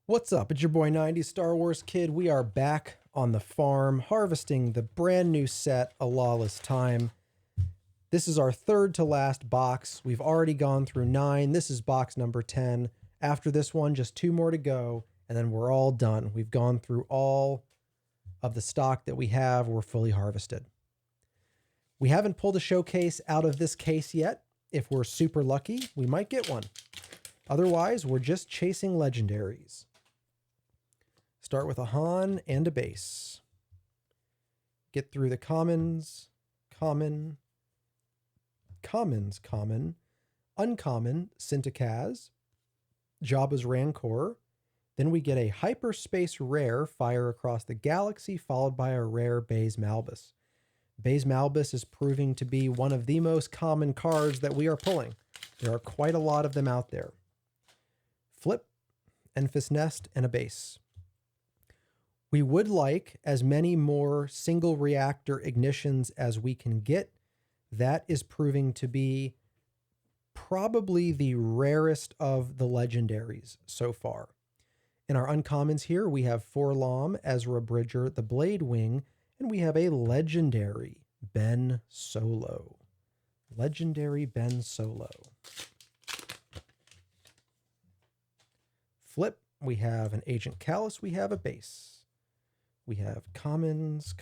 What's up? It's your boy 90s Star Wars Kid. We are back on the farm harvesting the brand new set, A Lawless Time. This is our third to last box. We've already gone through 9. This is box number 10. After this one, just 2 more to go, and then we're all done. We've gone through all of the stock that we have. We're fully harvested. We haven't pulled a showcase out of this case yet. If we're super lucky, we might get one. Otherwise, we're just chasing legendaries. Start with a Han and a base. Get through the commons, common, uncommon, Syntakaz, Jabba's Rancor. Then we get a hyperspace rare, Fire Across the Galaxy, followed by a rare Baze Malbus. Baze Malbus is proving to be one of the most common cards that we are pulling. There are quite a lot of them out there. Flip, Enfys Nest, and a base. We would like as many more single reactor ignitions as we can get. That is proving to be probably the rarest of the legendaries so far. In our uncommons here, we have Forlom, Ezra Bridger, the Blade Wing, and we have a legendary Ben Solo. Legendary Ben Solo. Flip, we have an Agent Callus, we have a base. We have commons.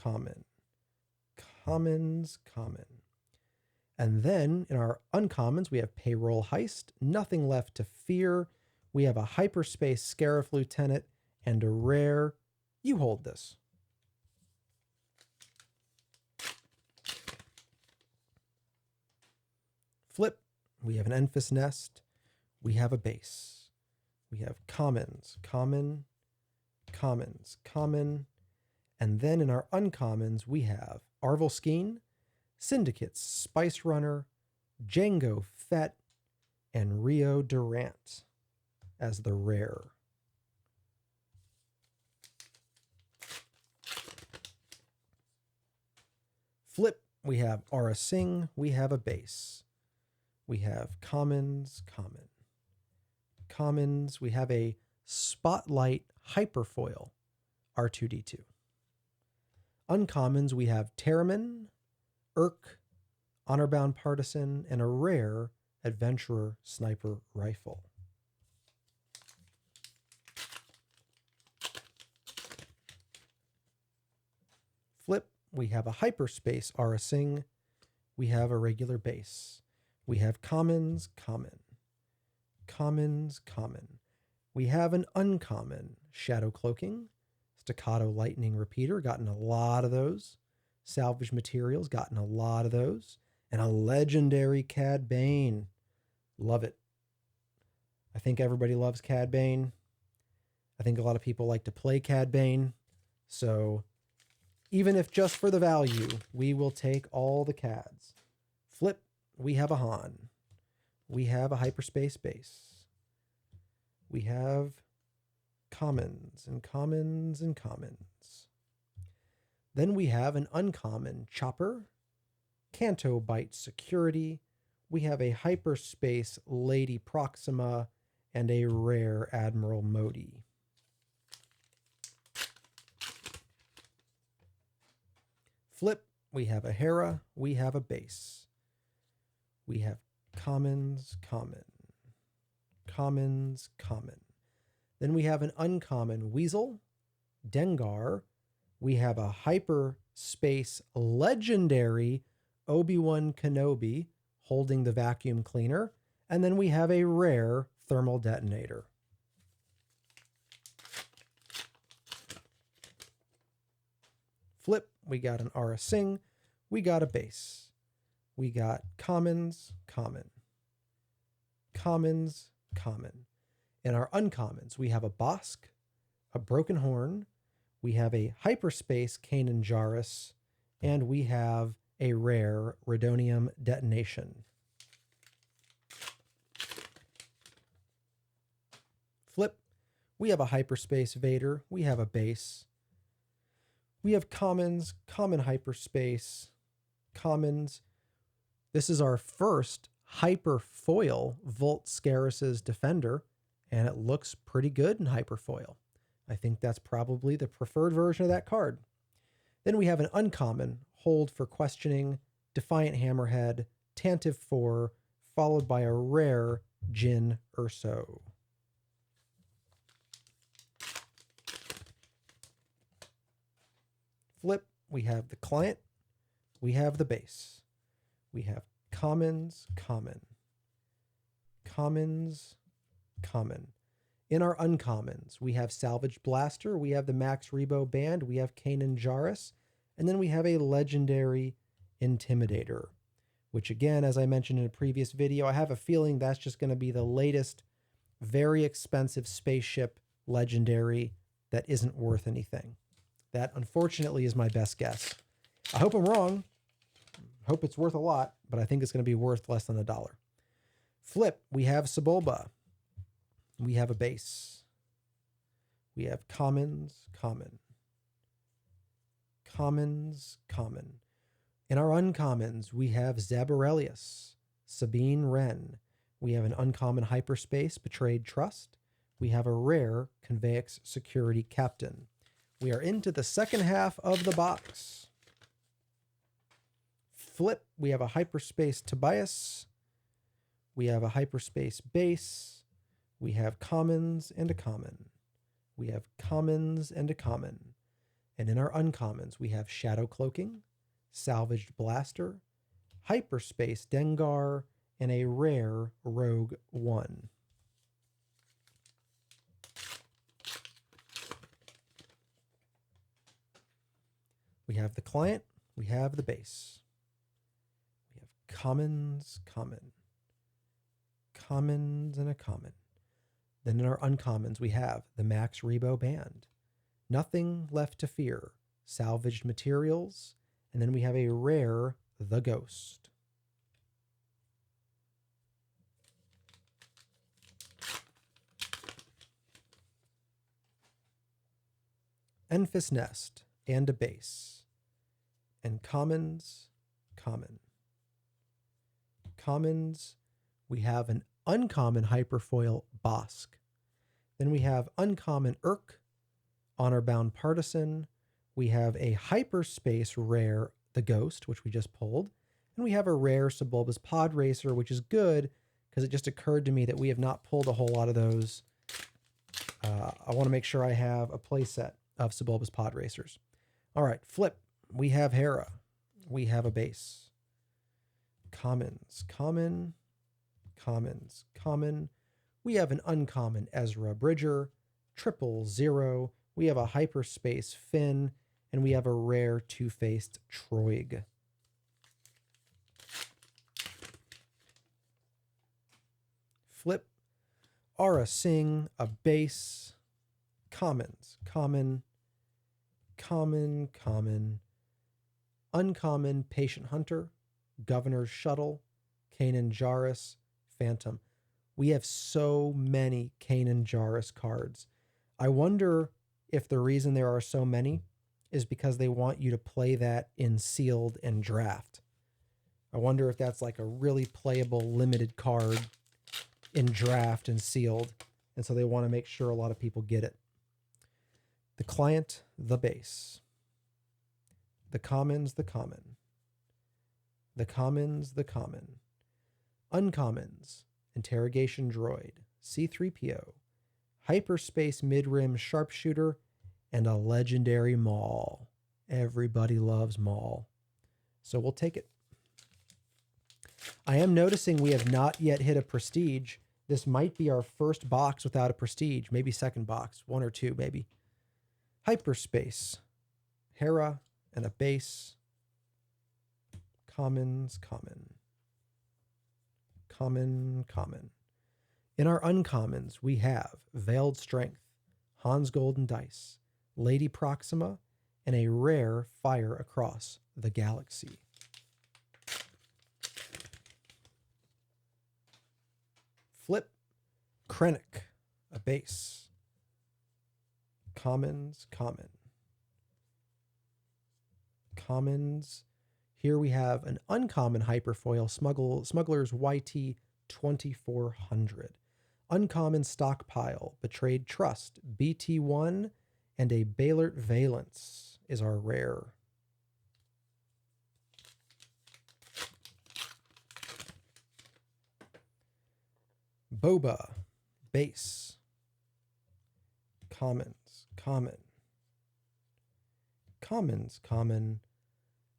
And then in our uncommons, we have Payroll Heist, Nothing Left to Fear. We have a Hyperspace Scarif Lieutenant and a rare. You hold this. Flip, we have an Enfys Nest. We have a base. We have commons. And then in our uncommons, we have Arvelskeen, Syndicates, Spice Runner, Jango Fett, and Rio Durant as the rare. Flip, we have Aura Singh, we have a base. We have commons. We have a Spotlight Hyperfoil, R2-D2. Uncommons, we have Terramin, Urk, Honorbound Partisan, and a rare Adventurer Sniper Rifle. Flip, we have a Hyperspace Aura Singh. We have a regular base. We have commons. We have an uncommon Shadow Cloaking, Staccato Lightning Repeater, gotten a lot of those. Salvage Materials, gotten a lot of those. And a legendary Cad Bane. Love it. I think everybody loves Cad Bane. I think a lot of people like to play Cad Bane. So even if just for the value, we will take all the Cads. Flip, we have a Han. We have a Hyperspace base. We have commons. Then we have an uncommon Chopper, Canto Bite Security. We have a Hyperspace Lady Proxima and a rare Admiral Modi. Flip, we have a Hera, we have a base. We have commons. Then we have an uncommon Weasel, Dengar. We have a Hyperspace Legendary Obi-Wan Kenobi holding the Vacuum Cleaner. And then we have a rare Thermal Detonator. Flip, we got an Aura Singh. We got a base. We got commons. In our uncommons, we have a Bosk, a Broken Horn, we have a Hyperspace Kanan Jarrus, and we have a rare Redonium Detonation. Flip, we have a Hyperspace Vader, we have a base. We have commons, common Hyperspace, commons. This is our first Hyperfoil Volt Scarus's Defender. and it looks pretty good in hyperfoil. I think that's probably the preferred version of that card. Then we have an uncommon, Hold for Questioning, Defiant Hammerhead, Tantive 4, followed by a rare Jin Urso. Flip, we have the client, we have the base. We have commons, common. Commons, common. In our uncommons, we have Salvaged Blaster, we have the Max Rebo Band, we have Kanan Jarrus, and then we have a legendary Intimidator, which again, as I mentioned in a previous video, I have a feeling that's just going to be the latest, very expensive spaceship legendary that isn't worth anything. That, unfortunately, is my best guess. I hope I'm wrong. I hope it's worth a lot, but I think it's going to be worth less than $1. Flip, we have Sebulba. We have a base. We have commons, common. Commons, common. In our uncommons, we have Zabarelius, Sabine Wren. We have an uncommon hyperspace, Betrayed Trust. We have a rare Convex Security Captain. We are into the second half of the box. Flip, we have a hyperspace Tobias. We have a hyperspace base. We have commons and a common. We have commons and a common. And in our uncommons, we have Shadow Cloaking, Salvaged Blaster, Hyperspace Dengar, and a rare Rogue 1. We have the client, we have the base. We have commons, common. Commons and a common. Then in our uncommons, we have the Max Rebo Band, Nothing Left to Fear, Salvaged Materials, and then we have a rare The Ghost. Enfys Nest and a base. And commons, common. Commons, we have an uncommon hyperfoil Bosk. Then we have uncommon Urk, Honor-Bound Partisan. We have a hyperspace rare, The Ghost, which we just pulled. And we have a rare Sebulba's Pod Racer, which is good because it just occurred to me that we have not pulled a whole lot of those. I want to make sure I have a playset of Sebulba's Pod Racers. All right, flip. We have Hera. We have a base. Commons, common. Commons, common. We have an uncommon Ezra Bridger, 000. We have a hyperspace Finn, and we have a rare two-faced Troig. Flip, Aura Singh, a base. Commons, common. Common, common. Uncommon Patient Hunter, Governor's Shuttle, Kanan Jarrus, Phantom. We have so many Kanan Jarrus cards. I wonder if the reason there are so many is because they want you to play that in sealed and draft. I wonder if that's like a really playable limited card in draft and sealed, and so they want to make sure a lot of people get it. The client, the base. The commons, the common. The commons, the common. Uncommons, Interrogation Droid, C-3PO, Hyperspace Mid-Rim Sharpshooter, and a legendary Maul. Everybody loves Maul. So we'll take it. I am noticing we have not yet hit a prestige. This might be our first box without a prestige. Maybe second box. One or two, maybe. Hyperspace. Hera and a base. Commons, common. Common, common. In our uncommons, we have Veiled Strength, Hans Golden Dice, Lady Proxima, and a rare Fire Across the Galaxy. Flip, Krennic, a base. Commons, common. Commons. Here we have an uncommon hyperfoil Smuggler's YT 2400. Uncommon Stockpile, Betrayed Trust, BT1, and a Baylert Valence is our rare. Boba, base. Commons, common. Commons, common.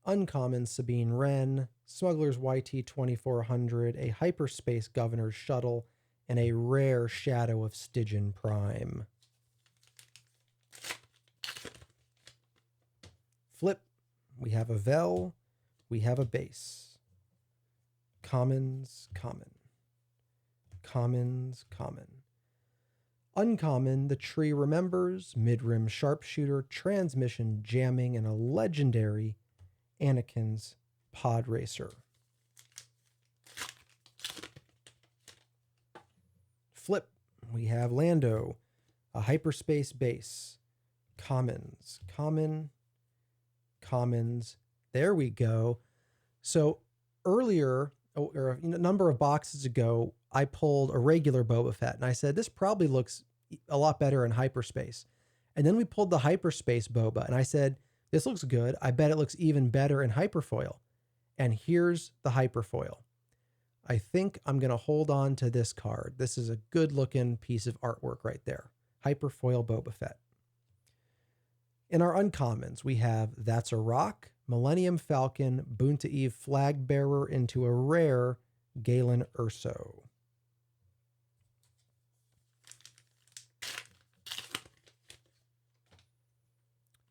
Uncommon Sabine Wren, Smuggler's YT 2400, a Hyperspace Governor's Shuttle, and a rare Shadow of Stygian Prime. Flip, we have a Vel, we have a base. Commons, common. Commons, common. Uncommon, The Tree Remembers, Midrim Sharpshooter, Transmission Jamming, and a legendary Anakin's Pod Racer. Flip, we have Lando, a Hyperspace Base. Commons, common, commons. There we go. So earlier, or a number of boxes ago, I pulled a regular Boba Fett, and I said, this probably looks a lot better in hyperspace. And then we pulled the hyperspace Boba, and I said, this looks good. I bet it looks even better in hyperfoil. And here's the hyperfoil. I think I'm going to hold on to this card. This is a good looking piece of artwork right there. Hyperfoil Boba Fett. In our uncommons, we have That's a Rock, Millennium Falcon, Boonta Eve Flag Bearer into a rare Galen Urso.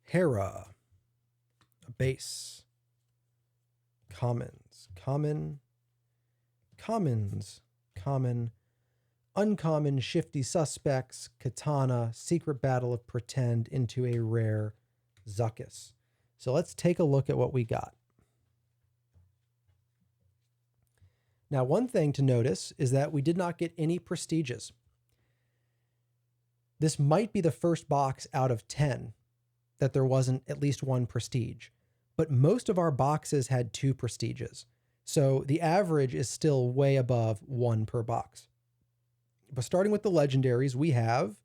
Hera, a base. Commons, common. Commons, common. Uncommon Shifty Suspects, Katana, Secret Battle of Pretend into a rare Zuckuss. So let's take a look at what we got. Now, one thing to notice is that we did not get any prestiges. This might be the first box out of 10 that there wasn't at least one prestige, but most of our boxes had 2 prestiges. So the average is still way above 1 per box. But starting with the legendaries, we have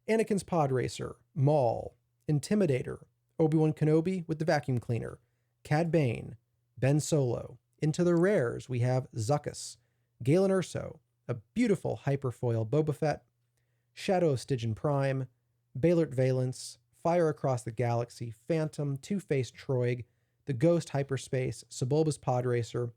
Anakin's Pod Racer, Maul, Intimidator, Obi-Wan Kenobi with the vacuum cleaner, Cad Bane, Ben Solo. Into the rares, we have Zuckuss, Galen Urso, a beautiful hyperfoil Boba Fett, Shadow of Stygian Prime, Baylert Valence, Fire Across the Galaxy, Phantom, Two-Faced Troig, the Ghost Hyperspace, Sebulba's Pod Racer,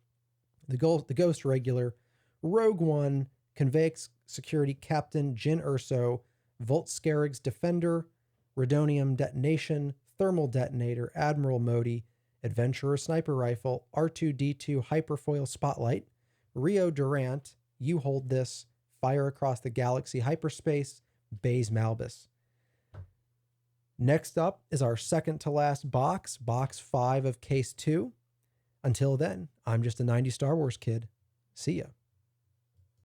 the Ghost Regular, Rogue One, Convex Security Captain, Jyn Urso, Volt Scarig's Defender, Redonium Detonation, Thermal Detonator, Admiral Modi, Adventurer Sniper Rifle, R2-D2 Hyperfoil Spotlight, Rio Durant, You Hold This, Fire Across the Galaxy Hyperspace, Baze Malbus. Next up is our second to last box, box 5 of case 2. Until then, I'm just a 90 Star Wars kid. See ya.